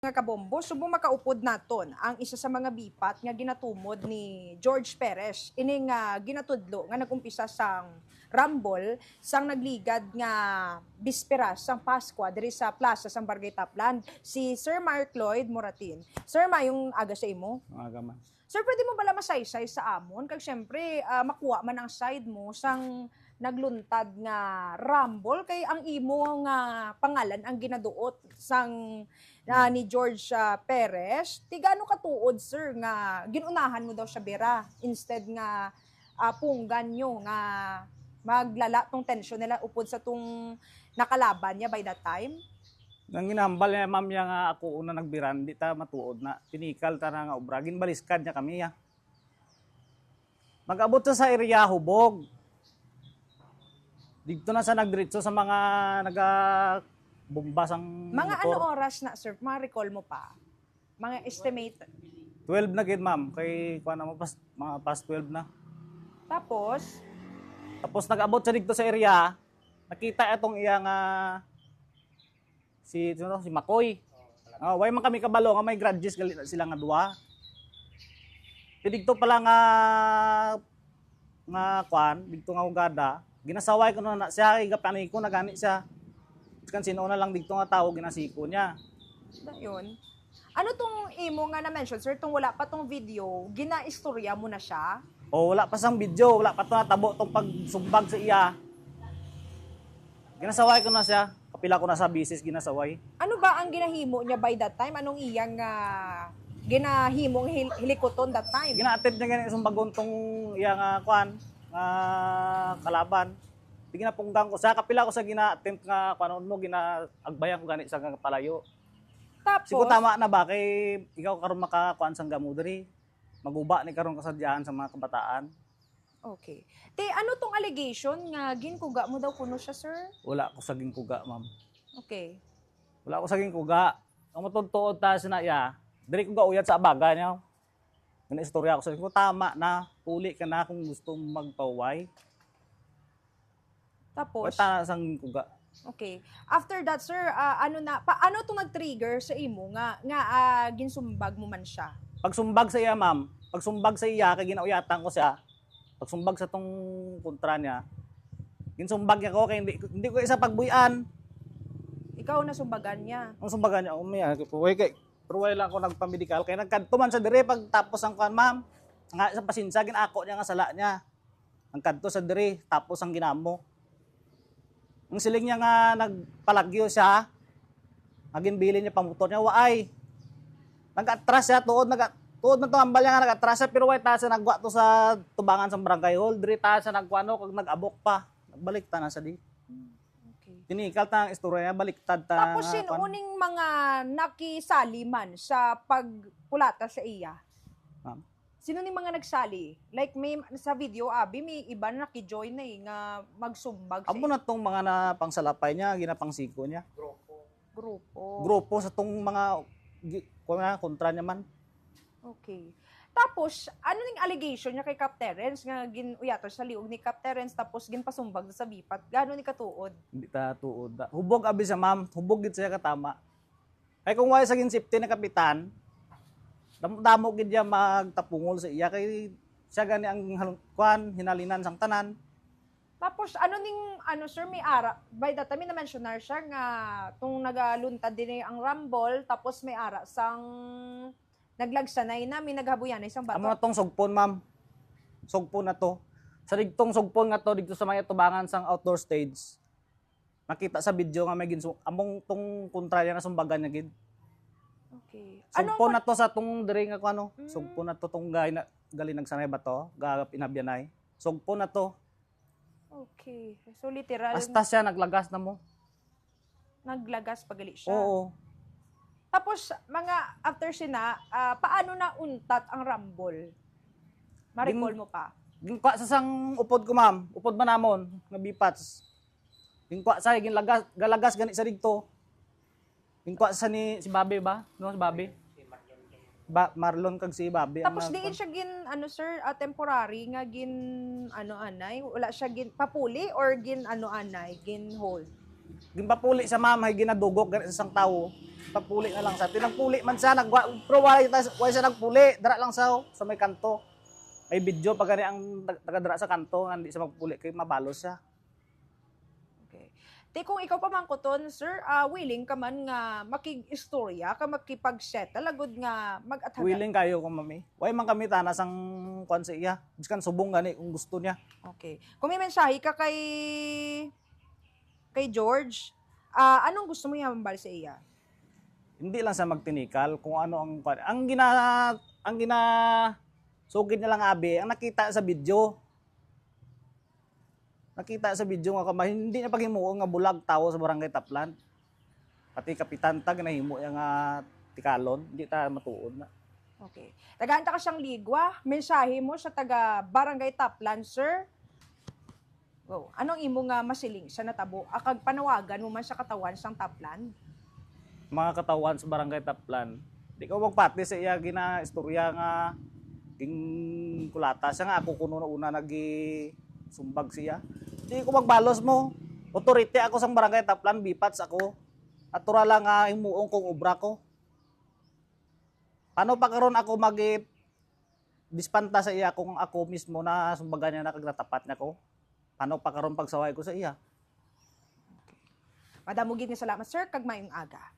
Mga kabombo, subong makaupod naton ang isa sa mga bipat nga ginatumod ni George Perez. Ini nga ginatudlo nga nagumpisa sang Rumble sang nagligad nga bispera sang Pasko diri sa plaza sang Barangay Taplan, si Sir Mark Lloyd Moratin. Sir, mayong aga sa imo. Aga man. Sir, pwede mo bala masaysay sa amon kag syempre makuha man ang side mo sang nagluntad nga Rumble kay ang imo nga pangalan ang ginaduot sang ni George Perez. Tigano katuod, sir, nga ginunahan mo daw siya bera instead nga punggan nyo nga maglala tong tensyon nila upod sa tong nakalaban niya by that time? Nang ginambal niya, ma'am, nga ako una nagbiran, di ta matuod na. Tinikal ta na nga obra. Ginbaliskad niya kami, ya. Mag-abot sa area, hubog. Dito na sa nagdiretso sa mga nagabumbas ang Mga motor. ano oras na, sir? Mga recall mo pa? Mga estimate? 12 na gid, ma'am. Kay kuha na mo mga past 12 na. Tapos, Nag-abot sa dito sa area, nakita itong iyang si Makoy. Way man kami kabalo nga may grudges gali sila nga duha. Dito pala nga kwan, dito nga ugada, ginasaway ko na siya, igapani ko na gani siya. Kan sino na lang dito nga tao ginasiko niya. yun. Ano tong imo nga na-mention, sir? Tong wala pa tong video, gina-istorya mo na siya? O wala pa sang video, wala pa to natabo tong pagsumbag sa iya. Ginasaway ko na siya. Kapila ko na sa bisis ginasaway. Ano ba ang ginahimo niya by that time? Anong iyang ginahimong hilikoton that time? Gina-attempt niya ganyan sumbagon tong iya nga kwan, nga kalaban. Di ginapunggang ko sa kapila ko sa gina-attempt nga kwan no ginaagbayan ko gani sa nga palayo. Tapos, Siguro tama na ba kay ikaw karon makakuan sang gamo diri. Maguba ni karon kasadyaan sa mga kabataan. okay. Te, ano tong allegation nga ginkuga mo daw kuno siya, sir? Wala ko saging kuga, ma'am. Okay. Wala ko saging kuga. Ang matutuod ta sa iya, diri ko gauyat sa abaga niya. Gana istorya ko sa ko tama na puli ka na kung gusto magpaway. Tapos, Wala sang kuga. okay. After that, sir, paano tong nag-trigger sa imo nga ginsumbag mo man siya? Pagsumbag sa iya, ma'am, pagsumbag sa iya kay ginauyatan ko siya. Pagsumbag sa tong kontra niya, ginsumbag niya ko kay hindi ko isa pagbuyan. Ikaw na sumbagan niya. Ang sumbagan niya, umiya, way kay pero way lang ako nagpamedikal kay nagkadto man sa dire pag tapos ang kuan, ma'am. Nga sa pasinsa ginako niya nga sala niya. Ang kadto sa dire tapos ang ginamo. Ang siling niya nga nagpalagyo siya. Naginbili niya pamotor niya, waay. Nag-atras siya tuod man to ambal niya nga nag-atras siya pero way ta sa nagwa to sa tubangan sa barangay hall, dire ta sa nagkuano kag nag-abok pa. Nagbalik ta na sa di. Okay. Tinikal ta ang istorya niya, baliktad ta. Tapos nga, kuan. uning mga nakisali man sa pagpulata sa iya? Ma'am. Sino ni mga nagsali? Like may sa video abi may iba na naki-join na nga magsumbag sa Amo na tong mga na pangsalapay niya, ginapangsiko niya. grupo. Grupo sa tong mga kontra niya man. Okay. Tapos, ano ning allegation niya kay Cap Terence nga ginuyato sa liog ni Cap Terence tapos ginpasumbag sa bipat? Gano ni katuod? Hindi ta tuod. Hubog abi sa ma'am, hubog gid siya katama. Kay kung wala sa gin safety na kapitan, damo gid niya magtapungol sa iya kay siya gani ang hinalinan sang tanan. Tapos, sir, may ara, by that time, na-mention na siya nga, tung nagaluntad din ang Rumble, tapos may ara sang naglagsanay na, may naghabuyan isang bato. Amo na tong sugpon, ma'am. Sugpon na to. Sa digtong sugpon nga to dito sa mga tubangan sang outdoor stage. Nakita sa video nga may among tong kontra niya na sumbagan niya gid. Okay. Sugpon na to sa tong diri nga kuno. Sugpon na to tong gali nagsanay ba to? Pinabyanay. Sugpon na to. Okay. So, literal, Hasta siya naglagas na mo. naglagas pagali siya. Oo. Tapos, mga after sina, paano na untat ang Rumble? Ma-recall mo pa. Gingkwa sa sang upod ko, ma'am. Upod man namon nga bipats. Gingkwa sa ginlagas galagas gani sa digto. Gingkwa sa ni si Bobby ba? No, si Bobby. Marlon kag si Bobby. Tapos diin siya sir, temporary nga anay, wala siya papuli or anay, gin hold. Gimpapuli sa ma'am, ay ginadugok ganit sa isang tao. Papuli na lang sa. Tinagpuli man siya, pero wala siya nagpuli. Dara lang sa may kanto. May video pag gani ang taga-dara sa kanto, hindi siya magpuli, kay mabalos siya. Okay. Te, kung ikaw pa man kuton, sir, willing ka man nga makig-istorya, ka makipag-settle, agud nga mag-athagan. Willing kayo kung mami. Way man kami tanas ang kwan sa iya. Biskan subong gani kung gusto niya. Okay. Kung may mensahe ka kay George, anong gusto mo ihambal sa iya? Hindi lang sa magtinikal kung ano ang kwan. Ang gina sugid niya lang abi, ang nakita sa video. Nakita sa video nga kamay, hindi niya paghimuo nga bulag tao sa barangay Taplan. Pati kapitan tag nahimo yang tikalon, hindi ta matuod na. Okay. Tagahanta ka siyang ligwa, mensahe mo sa taga Barangay Taplan, sir. Go. Anong imo nga masiling sa natabo? Akag panawagan mo man sa katawan sang Taplan? Mga katawan sa barangay Taplan, di ko magpati sa iya gina istorya nga king kulata siya nga ako kuno na una nagi sumbag siya. Di ko magbalos mo. Otorite ako sa barangay Taplan, bipats ako. At tura lang nga himuong kong obra ko. Paano pa karon ako dispanta sa iya kung ako mismo na sumbagan niya na kagnatapat niya ko? Paano pa karon pagsaway ko sa iya? Madamugid nga salamat, sir, kag mayong aga.